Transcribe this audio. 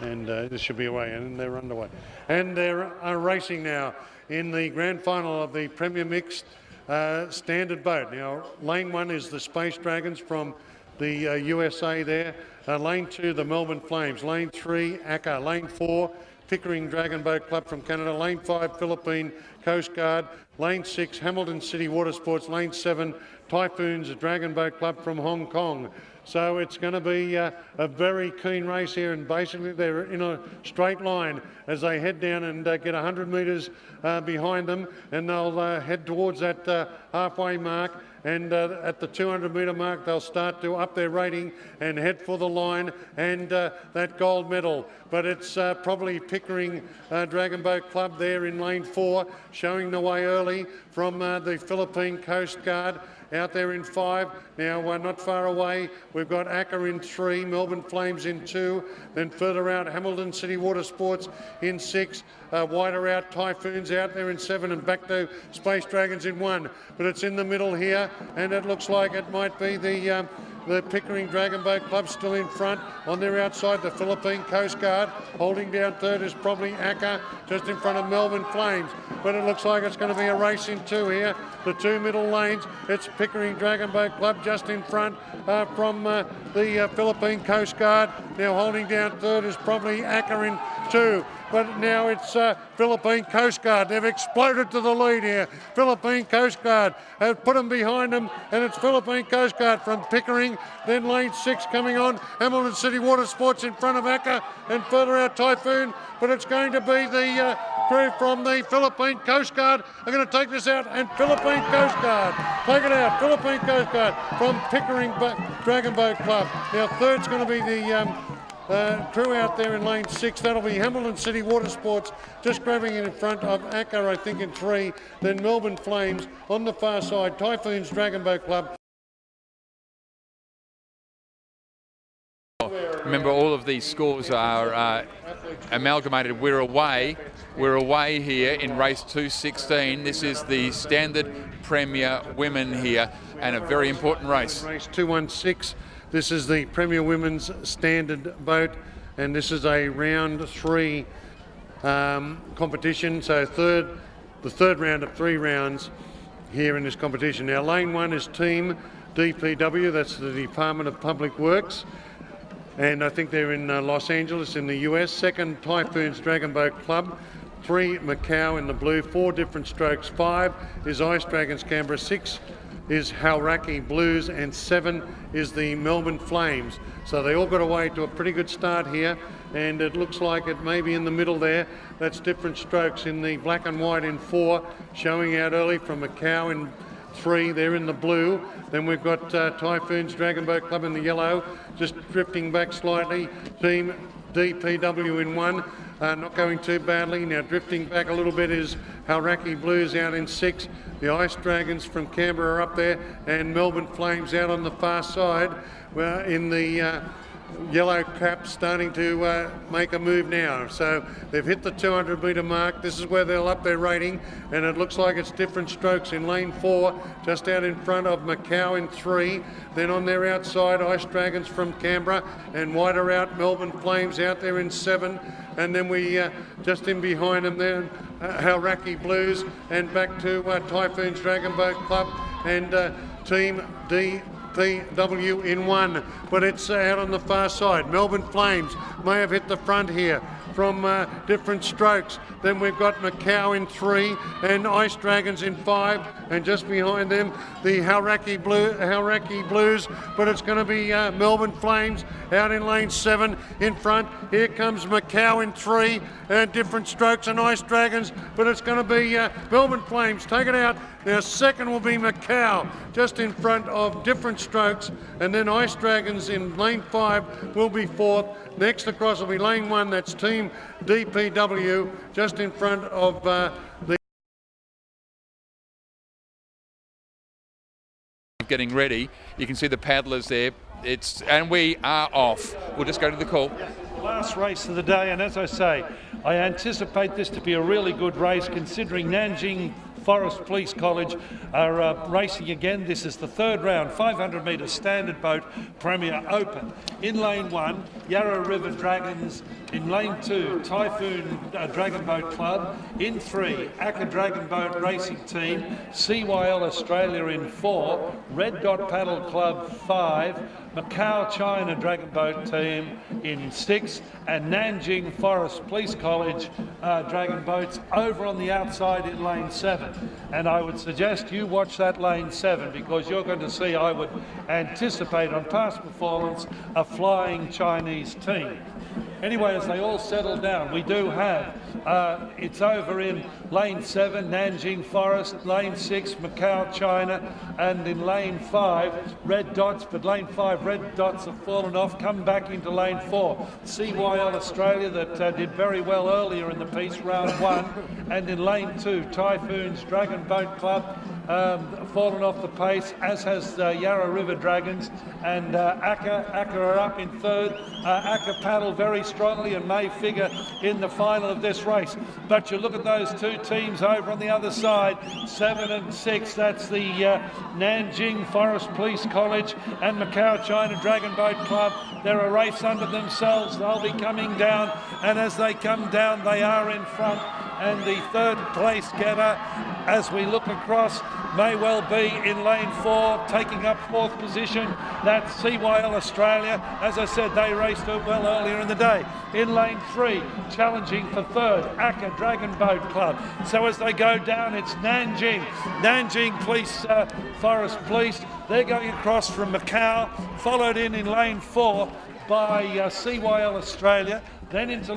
and this should be away, and they're underway. And they're racing now in the grand final of the Premier Mixed Standard Boat. Now, lane 1 is the Space Dragons from the USA there. Lane 2, the Melbourne Flames. Lane 3, ACA. Lane 4, Pickering Dragon Boat Club from Canada. Lane 5, Philippine Coast Guard. Lane 6, Hamilton City Water Sports. Lane 7, Typhoons Dragon Boat Club from Hong Kong. So it's going to be a very keen race here, and basically they're in a straight line as they head down and get 100 metres behind them, and they'll head towards that halfway mark. And at the 200 metre mark, they'll start to up their rating and head for the line and that gold medal. But it's probably Pickering Dragon Boat Club there in lane 4, showing the way early from the Philippine Coast Guard. Out there in 5. Now we're not far away. We've got ACA in 3, Melbourne Flames in 2, then further out Hamilton City Water Sports in 6, wider out Typhoons out there in 7, and back to Space Dragons in 1. But it's in the middle here, and it looks like it might be the Pickering Dragon Boat Club still in front. On their outside, the Philippine Coast Guard. Holding down third is probably ACA, just in front of Melbourne Flames. But it looks like it's going to be a race in 2 here. The 2 middle lanes, it's Pickering Dragon Boat Club just in front from the Philippine Coast Guard. Now holding down third is probably ACA in 2. But now it's Philippine Coast Guard. They've exploded to the lead here. Philippine Coast Guard have put them behind them, and it's Philippine Coast Guard from Pickering. Then lane 6 coming on. Hamilton City Water Sports in front of ACA, and further out Typhoon. But it's going to be the crew from the Philippine Coast Guard are going to take this out, and Philippine Coast Guard take it out. Philippine Coast Guard from Pickering Dragon Boat Club. Now third's going to be the crew out there in lane 6. That'll be Hamilton City Water Sports just grabbing it in front of ACA, I think, in 3. Then Melbourne Flames on the far side. Typhoons Dragon Boat Club. Remember, all of these scores are amalgamated. We're away here in race 216. This is the Standard Premier Women here, and a very important race. Race 216. This is the Premier Women's Standard Boat, and this is a round 3 competition. So the third round of 3 rounds here in this competition. Now lane 1 is Team DPW, that's the Department of Public Works, and I think they're in Los Angeles in the US. Second, Typhoons Dragon Boat Club. 3, Macau in the blue. 4 different strokes. 5 is Ice Dragons Canberra. 6 is Hauraki Blues, and 7 is the Melbourne Flames. So they all got away to a pretty good start here, and it looks like it may be in the middle there. That's different strokes in the black and white in 4, showing out early from Macau in 3, they're in the blue. Then we've got Typhoons Dragon Boat Club in the yellow, just drifting back slightly. Team DPW in 1, not going too badly. Now drifting back a little bit is Hauraki Blues out in 6. The Ice Dragons from Canberra are up there, and Melbourne Flames out on the far side. Well, in the yellow cap starting to make a move now. So they've hit the 200 metre mark. This is where they'll up their rating, and it looks like it's different strokes in lane 4, just out in front of Macau in 3. Then on their outside, Ice Dragons from Canberra, and wider out Melbourne Flames out there in 7. And then we just in behind them there, Hauraki Blues, and back to Typhoons Dragon Boat Club and Team DPW in 1, but it's out on the far side. Melbourne Flames may have hit the front here from different strokes. Then we've got Macau in 3 and Ice Dragons in 5, and just behind them the Hauraki Blues, but it's going to be Melbourne Flames out in lane 7 in front. Here comes Macau in 3 and different strokes and Ice Dragons, but it's going to be Melbourne Flames take it out. Now second will be Macau just in front of different strokes, and then Ice Dragons in lane 5 will be 4th. Next across will be lane 1, that's Team DPW just in front of the getting ready. You can see the paddlers there. And we are off. We'll just go to the call. Last race of the day, and as I say, I anticipate this to be a really good race, considering Nanjing Forest Police College are racing again. This is the third round, 500 metre standard boat Premier Open. In lane 1, Yarra River Dragons. In lane 2, Typhoon Dragon Boat Club. In 3, Akka Dragon Boat Racing Team. CYL Australia in 4, Red Dot Paddle Club 5, Macau China Dragon Boat Team in 6, and Nanjing Forest Police College Dragon Boats over on the outside in lane 7. And I would suggest you watch that lane 7, because you're going to see, I would anticipate on past performance, a flying Chinese team. Anyway, as they all settle down, we do have, it's over in lane 7, Nanjing Forest, lane 6, Macau China, and in lane 5, Red Dots, but lane 5, Red Dots have fallen off, come back into lane 4. CYL Australia that did very well earlier in the piece, round 1, and in lane 2, Typhoon's Dragon Boat Club, fallen off the pace, as has Yarra River Dragons, and Akka are up in 3rd. Akka paddle very strongly and may figure in the final of this race. But you look at those two teams over on the other side, 7 and 6, that's the Nanjing Forest Police College and Macau China Dragon Boat Club. They're a race unto themselves. They'll be coming down, and as they come down, they are in front. And the 3rd place getter, as we look across, may well be in lane 4, taking up 4th position. That's CYL Australia. As I said, they raced it well earlier in the day. In lane 3, challenging for 3rd, Akka Dragon Boat Club. So as they go down, it's Nanjing Police, Forest Police. They're going across from Macau, followed in lane 4 by CYL Australia, then into